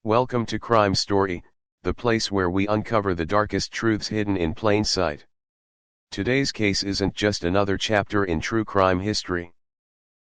Welcome to Crime Story, the place where we uncover the darkest truths hidden in plain sight. Today's case isn't just another chapter in true crime history.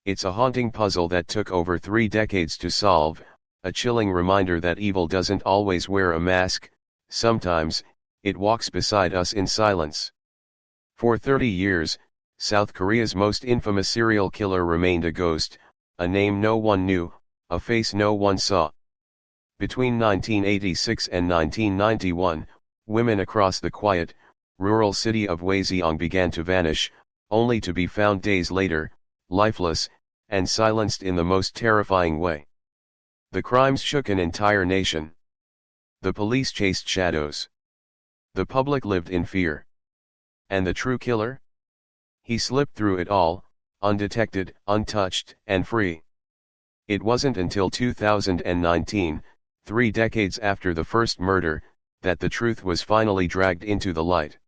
It's a haunting puzzle that took over 3 decades to solve, a chilling reminder that evil doesn't always wear a mask, sometimes, it walks beside us in silence. For 30 years, South Korea's most infamous serial killer remained a ghost, a name no one knew, a face no one saw. Between 1986 and 1991, women across the quiet, rural city of Hwaseong began to vanish, only to be found days later, lifeless, and silenced in the most terrifying way. The crimes shook an entire nation. The police chased shadows. The public lived in fear. And the true killer? He slipped through it all, undetected, untouched, and free. It wasn't until 2019, 3 decades after the first murder, that the truth was finally dragged into the light.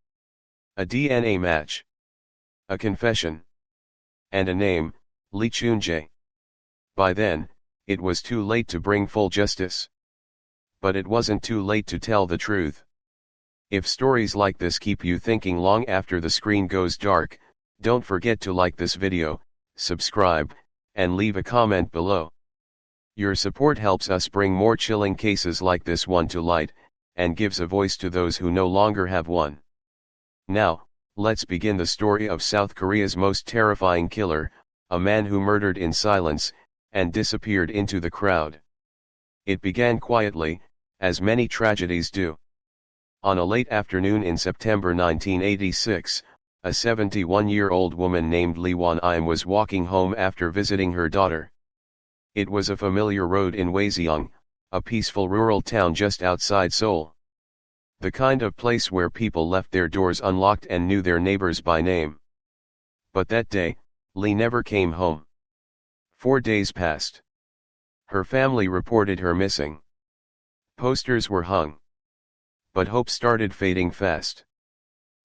A DNA match. A confession. And a name, Lee Choon-jae. By then, it was too late to bring full justice. But it wasn't too late to tell the truth. If stories like this keep you thinking long after the screen goes dark, don't forget to like this video, subscribe, and leave a comment below. Your support helps us bring more chilling cases like this one to light, and gives a voice to those who no longer have one. Now, let's begin the story of South Korea's most terrifying killer, a man who murdered in silence, and disappeared into the crowd. It began quietly, as many tragedies do. On a late afternoon in September 1986, a 71-year-old woman named Lee Won-im was walking home after visiting her daughter. It was a familiar road in Hwaseong, a peaceful rural town just outside Seoul. The kind of place where people left their doors unlocked and knew their neighbors by name. But that day, Lee never came home. 4 days passed. Her family reported her missing. Posters were hung. But hope started fading fast.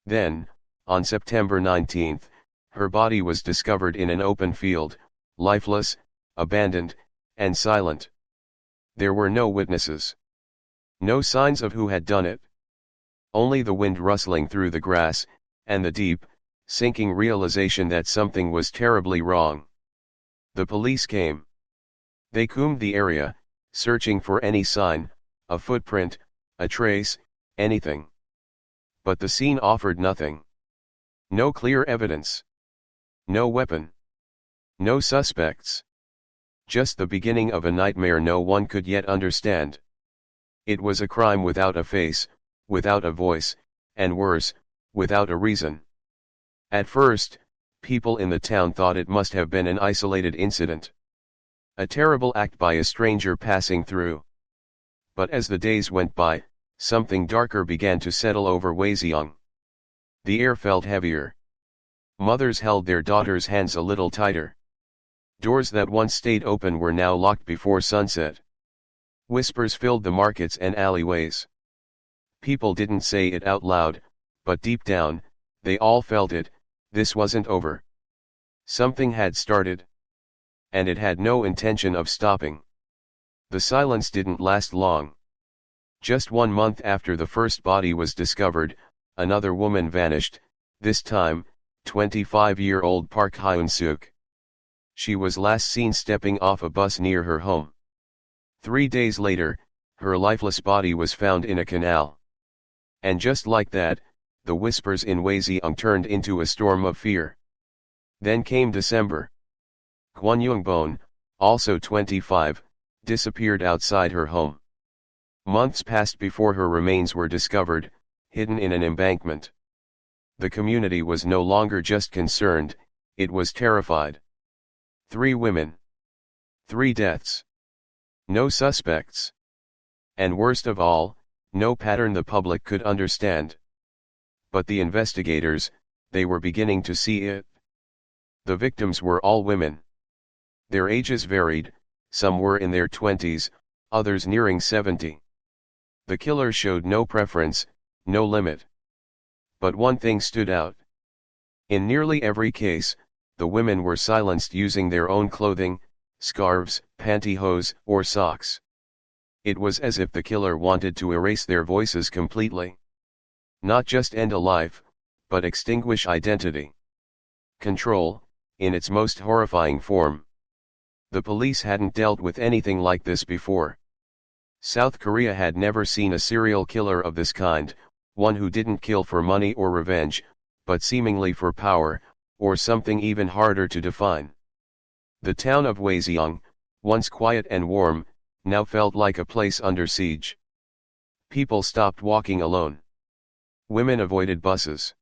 Then, on September 19, her body was discovered in an open field, lifeless, abandoned, and silent. There were no witnesses. No signs of who had done it. Only the wind rustling through the grass, and the deep, sinking realization that something was terribly wrong. The police came. They combed the area, searching for any sign, a footprint, a trace, anything. But the scene offered nothing. No clear evidence. No weapon. No suspects. Just the beginning of a nightmare no one could yet understand. It was a crime without a face, without a voice, and worse, without a reason. At first, people in the town thought it must have been an isolated incident. A terrible act by a stranger passing through. But as the days went by, something darker began to settle over Hwaseong. The air felt heavier. Mothers held their daughters' hands a little tighter. Doors that once stayed open were now locked before sunset. Whispers filled the markets and alleyways. People didn't say it out loud, but deep down, they all felt it, this wasn't over. Something had started. And it had no intention of stopping. The silence didn't last long. Just 1 month after the first body was discovered, another woman vanished, this time, 25-year-old Park Hyun-suk. She was last seen stepping off a bus near her home. 3 days later, her lifeless body was found in a canal. And just like that, the whispers in Hwaseong turned into a storm of fear. Then came December. Kwon Young-bon, also 25, disappeared outside her home. Months passed before her remains were discovered, hidden in an embankment. The community was no longer just concerned, it was terrified. 3 women. 3 deaths. No suspects. And worst of all, no pattern the public could understand. But the investigators, they were beginning to see it. The victims were all women. Their ages varied, some were in their 20s, others nearing 70. The killer showed no preference, no limit. But one thing stood out. In nearly every case, the women were silenced using their own clothing, scarves, pantyhose, or socks. It was as if the killer wanted to erase their voices completely. Not just end a life, but extinguish identity. Control, in its most horrifying form. The police hadn't dealt with anything like this before. South Korea had never seen a serial killer of this kind, one who didn't kill for money or revenge, but seemingly for power, or something even harder to define. The town of Hwaseong, once quiet and warm, now felt like a place under siege. People stopped walking alone. Women avoided buses.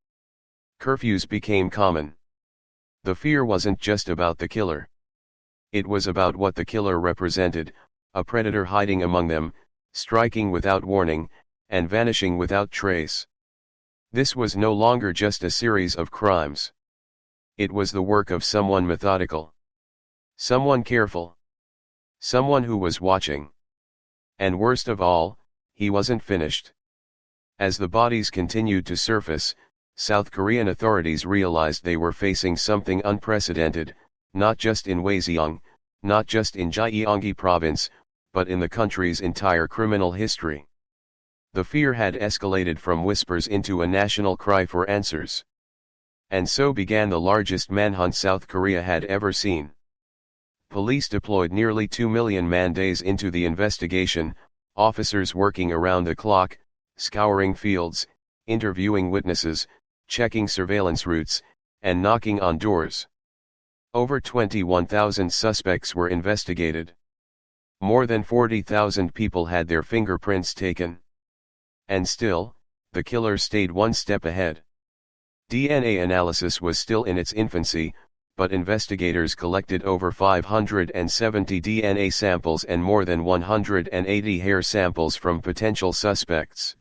Curfews became common. The fear wasn't just about the killer. It was about what the killer represented, a predator hiding among them, striking without warning, and vanishing without trace. This was no longer just a series of crimes. It was the work of someone methodical. Someone careful. Someone who was watching. And worst of all, he wasn't finished. As the bodies continued to surface, South Korean authorities realized they were facing something unprecedented, not just in Hwaseong, not just in Gyeonggi Province, but in the country's entire criminal history. The fear had escalated from whispers into a national cry for answers. And so began the largest manhunt South Korea had ever seen. Police deployed nearly 2 million man-days into the investigation, officers working around the clock, scouring fields, interviewing witnesses, checking surveillance routes, and knocking on doors. Over 21,000 suspects were investigated. More than 40,000 people had their fingerprints taken. And still, the killer stayed one step ahead. DNA analysis was still in its infancy, but investigators collected over 570 DNA samples and more than 180 hair samples from potential suspects.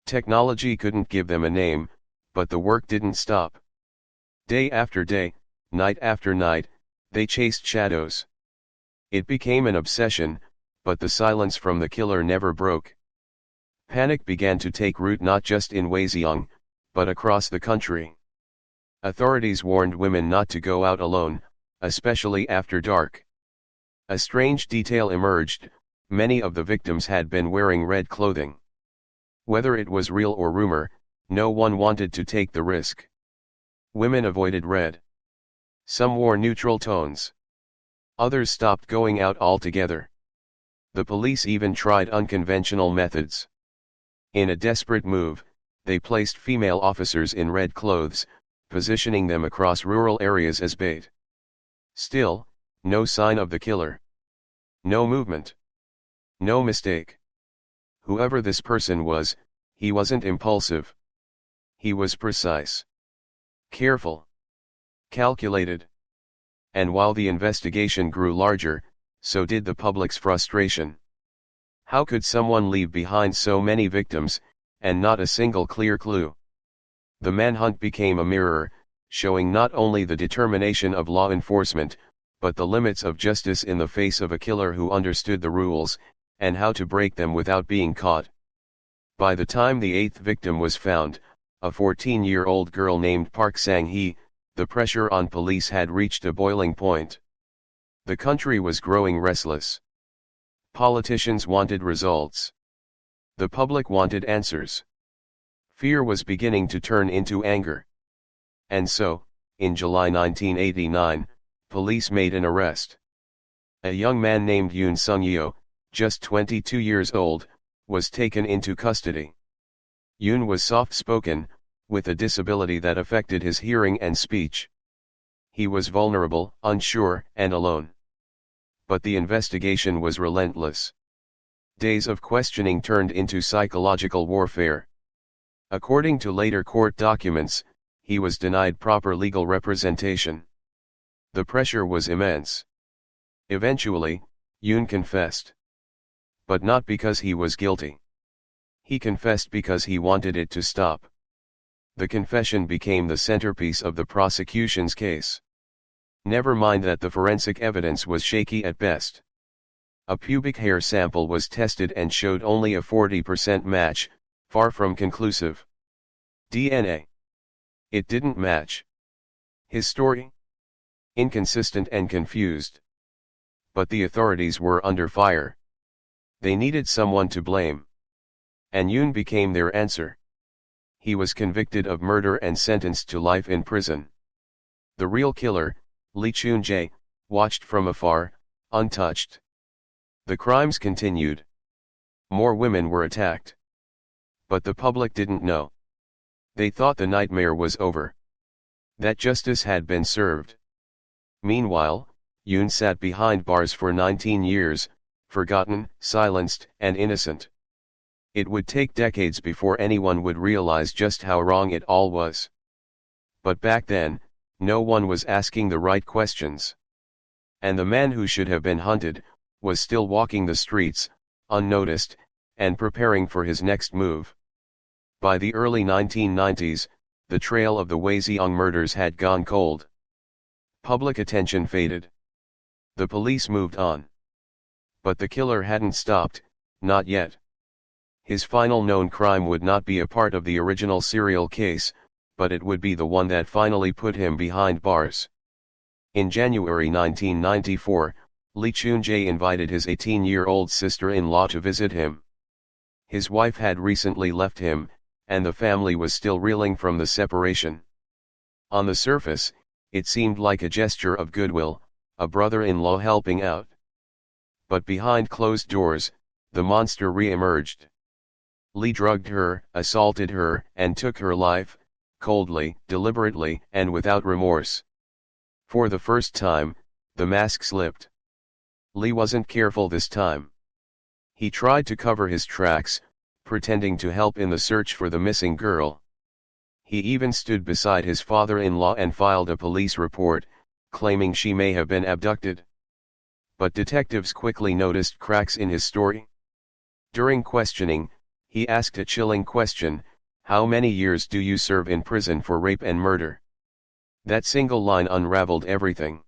Technology couldn't give them a name, but the work didn't stop. Day after day, night after night, they chased shadows. It became an obsession, but the silence from the killer never broke. Panic began to take root not just in Hwaseong, but across the country. Authorities warned women not to go out alone, especially after dark. A strange detail emerged: many of the victims had been wearing red clothing. Whether it was real or rumor, no one wanted to take the risk. Women avoided red. Some wore neutral tones. Others stopped going out altogether. The police even tried unconventional methods. In a desperate move, they placed female officers in red clothes, positioning them across rural areas as bait. Still, no sign of the killer. No movement. No mistake. Whoever this person was, he wasn't impulsive. He was precise. Careful. Calculated. And while the investigation grew larger, so did the public's frustration. How could someone leave behind so many victims, and not a single clear clue? The manhunt became a mirror, showing not only the determination of law enforcement, but the limits of justice in the face of a killer who understood the rules, and how to break them without being caught. By the time the eighth victim was found, a 14-year-old girl named Park Sang-hee, the pressure on police had reached a boiling point. The country was growing restless. Politicians wanted results. The public wanted answers. Fear was beginning to turn into anger. And so, in July 1989, police made an arrest. A young man named Yoon Sung-yeo, just 22 years old, was taken into custody. Yoon was soft-spoken, with a disability that affected his hearing and speech. He was vulnerable, unsure, and alone. But the investigation was relentless. Days of questioning turned into psychological warfare. According to later court documents, he was denied proper legal representation. The pressure was immense. Eventually, Yoon confessed. But not because he was guilty. He confessed because he wanted it to stop. The confession became the centerpiece of the prosecution's case. Never mind that the forensic evidence was shaky at best. A pubic hair sample was tested and showed only a 40% match, far from conclusive. DNA. It didn't match. His story? Inconsistent and confused. But the authorities were under fire. They needed someone to blame. And Yoon became their answer. He was convicted of murder and sentenced to life in prison. The real killer, Lee Choon-jae, watched from afar, untouched. The crimes continued. More women were attacked. But the public didn't know. They thought the nightmare was over. That justice had been served. Meanwhile, Yoon sat behind bars for 19 years, forgotten, silenced, and innocent. It would take decades before anyone would realize just how wrong it all was. But back then, no one was asking the right questions. And the man who should have been hunted, was still walking the streets, unnoticed, and preparing for his next move. By the early 1990s, the trail of the Hwaseong murders had gone cold. Public attention faded. The police moved on. But the killer hadn't stopped, not yet. His final known crime would not be a part of the original serial case, but it would be the one that finally put him behind bars. In January 1994, Lee Choon-jae invited his 18-year-old sister-in-law to visit him. His wife had recently left him, and the family was still reeling from the separation. On the surface, it seemed like a gesture of goodwill, a brother-in-law helping out. But behind closed doors, the monster re-emerged. Lee drugged her, assaulted her, and took her life, coldly, deliberately, and without remorse. For the first time, the mask slipped. Lee wasn't careful this time. He tried to cover his tracks, pretending to help in the search for the missing girl. He even stood beside his father-in-law and filed a police report, claiming she may have been abducted. But detectives quickly noticed cracks in his story. During questioning, he asked a chilling question: "How many years do you serve in prison for rape and murder?" That single line unraveled everything.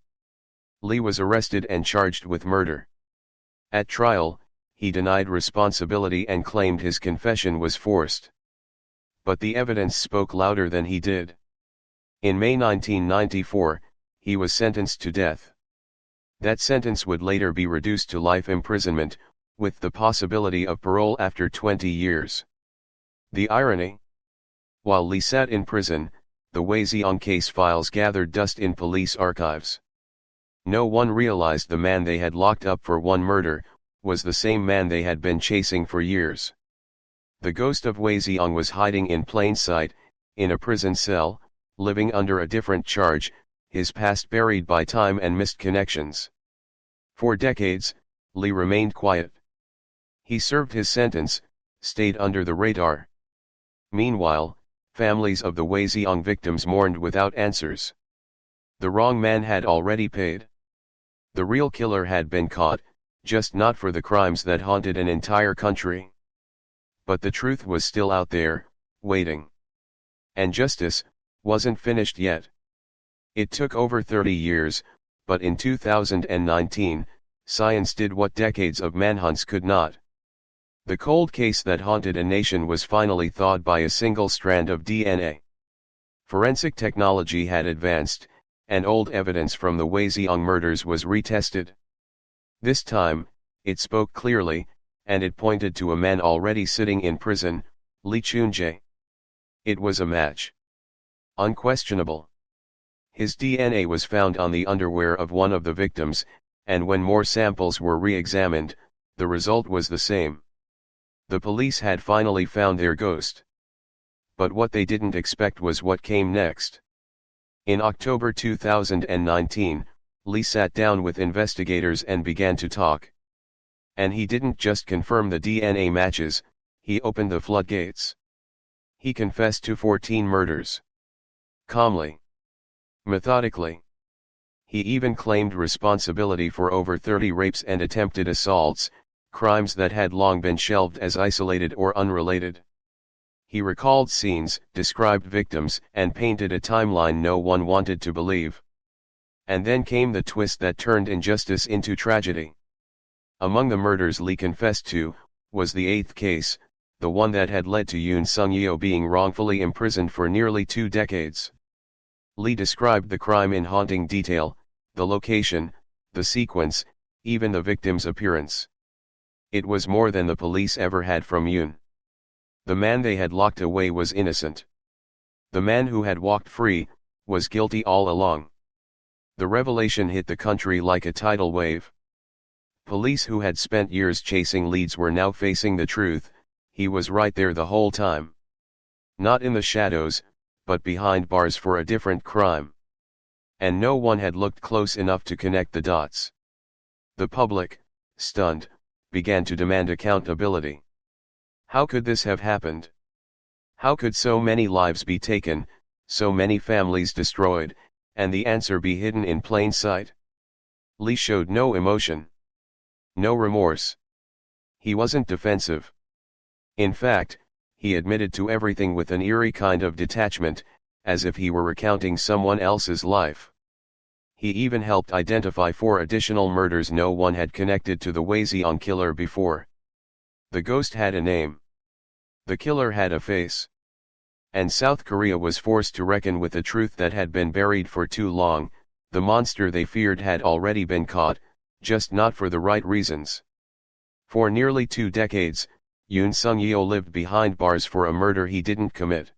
Lee was arrested and charged with murder. At trial, he denied responsibility and claimed his confession was forced. But the evidence spoke louder than he did. In May 1994, he was sentenced to death. That sentence would later be reduced to life imprisonment, with the possibility of parole after 20 years. The irony? While Lee sat in prison, the Hwaseong case files gathered dust in police archives. No one realized the man they had locked up for one murder was the same man they had been chasing for years. The ghost of Hwaseong was hiding in plain sight, in a prison cell, living under a different charge, his past buried by time and missed connections. For decades, Lee remained quiet. He served his sentence, stayed under the radar. Meanwhile, families of the Hwaseong victims mourned without answers. The wrong man had already paid. The real killer had been caught, just not for the crimes that haunted an entire country. But the truth was still out there, waiting. And justice wasn't finished yet. It took over 30 years, but in 2019, science did what decades of manhunts could not. The cold case that haunted a nation was finally thawed by a single strand of DNA. Forensic technology had advanced, and old evidence from the Hwaseong murders was retested. This time, it spoke clearly, and it pointed to a man already sitting in prison, Lee Choon-jae. It was a match. Unquestionable. His DNA was found on the underwear of one of the victims, and when more samples were re-examined, the result was the same. The police had finally found their ghost. But what they didn't expect was what came next. In October 2019, Lee sat down with investigators and began to talk. And he didn't just confirm the DNA matches, he opened the floodgates. He confessed to 14 murders. Calmly. Methodically. He even claimed responsibility for over 30 rapes and attempted assaults, crimes that had long been shelved as isolated or unrelated. He recalled scenes, described victims, and painted a timeline no one wanted to believe. And then came the twist that turned injustice into tragedy. Among the murders Lee confessed to, was the 8th case, the one that had led to Yoon Sung-yeol being wrongfully imprisoned for nearly 2 decades. Lee described the crime in haunting detail, the location, the sequence, even the victim's appearance. It was more than the police ever had from Yoon. The man they had locked away was innocent. The man who had walked free, was guilty all along. The revelation hit the country like a tidal wave. Police who had spent years chasing leads were now facing the truth. He was right there the whole time. Not in the shadows, but behind bars for a different crime. And no one had looked close enough to connect the dots. The public, stunned, began to demand accountability. How could this have happened? How could so many lives be taken, so many families destroyed, and the answer be hidden in plain sight? Lee showed no emotion. No remorse. He wasn't defensive. In fact, he admitted to everything with an eerie kind of detachment, as if he were recounting someone else's life. He even helped identify 4 additional murders no one had connected to the Hwaseong killer before. The ghost had a name. The killer had a face. And South Korea was forced to reckon with a truth that had been buried for too long. The monster they feared had already been caught, just not for the right reasons. For nearly 2 decades, Yoon Sung-yeol lived behind bars for a murder he didn't commit.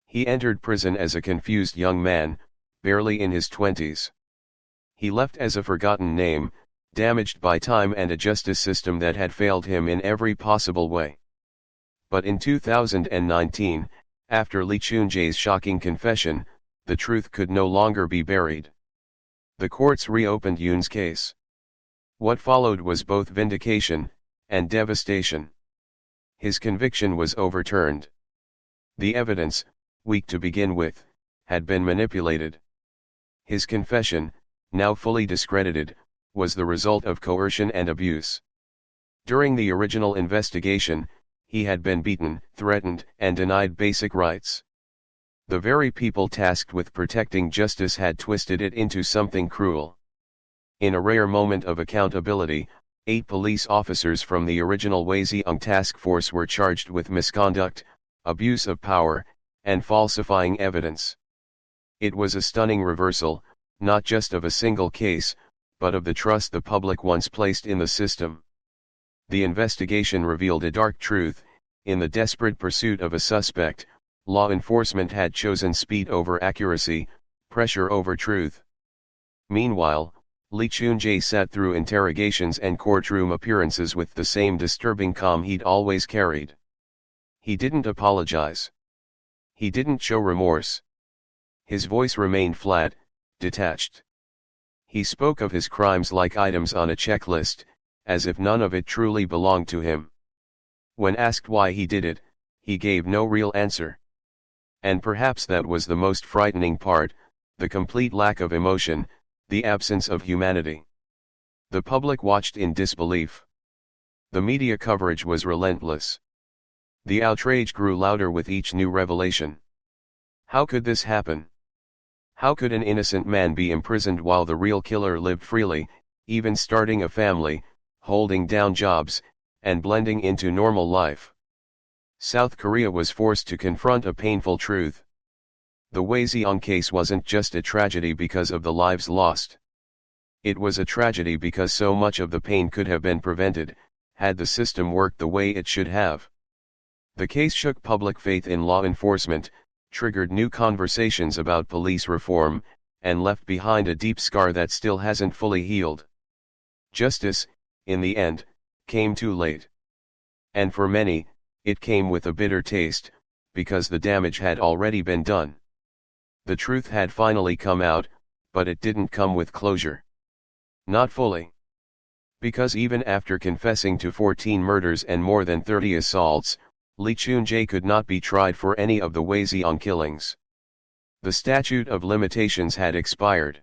He entered prison as a confused young man, barely in his 20s. He left as a forgotten name, damaged by time and a justice system that had failed him in every possible way. But in 2019, after Lee Choon-jae's shocking confession, the truth could no longer be buried. The courts reopened Yoon's case. What followed was both vindication and devastation. His conviction was overturned. The evidence, weak to begin with, had been manipulated. His confession, now fully discredited, was the result of coercion and abuse. During the original investigation, he had been beaten, threatened, and denied basic rights. The very people tasked with protecting justice had twisted it into something cruel. In a rare moment of accountability, 8 police officers from the original Hwaseong task force were charged with misconduct, abuse of power, and falsifying evidence. It was a stunning reversal, not just of a single case, but of the trust the public once placed in the system. The investigation revealed a dark truth: in the desperate pursuit of a suspect, law enforcement had chosen speed over accuracy, pressure over truth. Meanwhile, Lee Choon-jae sat through interrogations and courtroom appearances with the same disturbing calm he'd always carried. He didn't apologize. He didn't show remorse. His voice remained flat, detached. He spoke of his crimes like items on a checklist, as if none of it truly belonged to him. When asked why he did it, he gave no real answer. And perhaps that was the most frightening part: the complete lack of emotion, the absence of humanity. The public watched in disbelief. The media coverage was relentless. The outrage grew louder with each new revelation. How could this happen? How could an innocent man be imprisoned while the real killer lived freely, even starting a family, holding down jobs, and blending into normal life? South Korea was forced to confront a painful truth. The Hwaseong case wasn't just a tragedy because of the lives lost. It was a tragedy because so much of the pain could have been prevented, had the system worked the way it should have. The case shook public faith in law enforcement, triggered new conversations about police reform, and left behind a deep scar that still hasn't fully healed. Justice, in the end, came too late. And for many, it came with a bitter taste, because the damage had already been done. The truth had finally come out, but it didn't come with closure. Not fully. Because even after confessing to 14 murders and more than 30 assaults, Lee Choon-jae could not be tried for any of the Hwaseong killings. The statute of limitations had expired.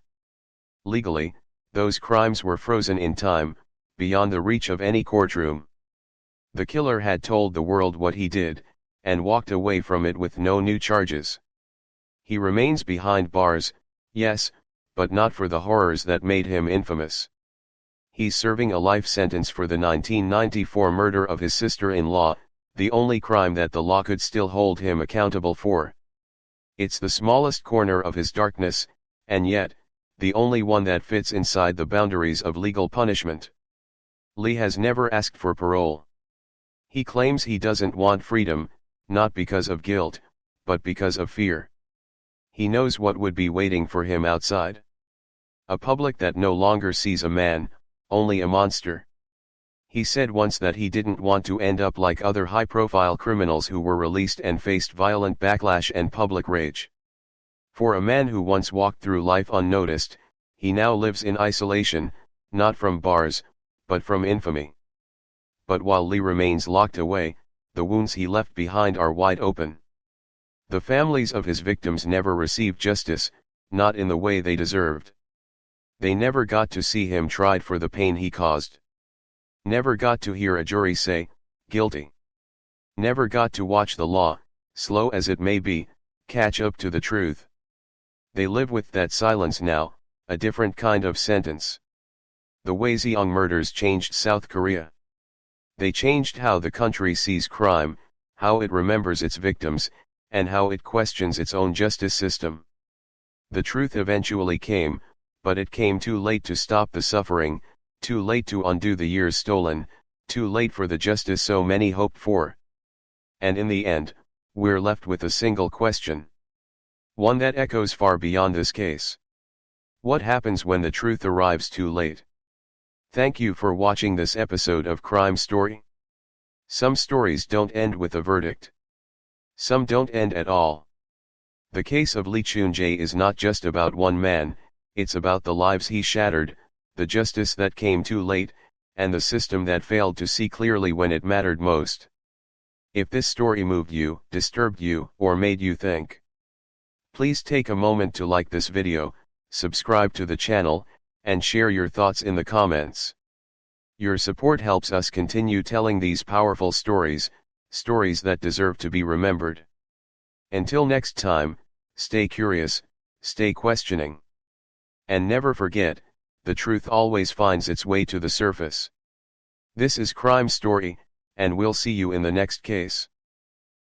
Legally, those crimes were frozen in time, beyond the reach of any courtroom. The killer had told the world what he did, and walked away from it with no new charges. He remains behind bars, yes, but not for the horrors that made him infamous. He's serving a life sentence for the 1994 murder of his sister-in-law, the only crime that the law could still hold him accountable for. It's the smallest corner of his darkness, and yet, the only one that fits inside the boundaries of legal punishment. Lee has never asked for parole. He claims he doesn't want freedom, not because of guilt, but because of fear. He knows what would be waiting for him outside. A public that no longer sees a man, only a monster. He said once that he didn't want to end up like other high-profile criminals who were released and faced violent backlash and public rage. For a man who once walked through life unnoticed, he now lives in isolation, not from bars, but from infamy. But while Lee remains locked away, the wounds he left behind are wide open. The families of his victims never received justice, not in the way they deserved. They never got to see him tried for the pain he caused. Never got to hear a jury say, guilty. Never got to watch the law, slow as it may be, catch up to the truth. They live with that silence now, a different kind of sentence. The Hwaseong murders changed South Korea. They changed how the country sees crime, how it remembers its victims, and how it questions its own justice system. The truth eventually came, but it came too late to stop the suffering, too late to undo the years stolen, too late for the justice so many hoped for. And in the end, we're left with a single question. One that echoes far beyond this case. What happens when the truth arrives too late? Thank you for watching this episode of Crime Story. Some stories don't end with a verdict. Some don't end at all. The case of Lee Choon-jae is not just about one man, it's about the lives he shattered, the justice that came too late, and the system that failed to see clearly when it mattered most. If this story moved you, disturbed you, or made you think, please take a moment to like this video, subscribe to the channel, and share your thoughts in the comments. Your support helps us continue telling these powerful stories, stories that deserve to be remembered. Until next time, stay curious, stay questioning. And never forget, the truth always finds its way to the surface. This is Crime Story, and we'll see you in the next case.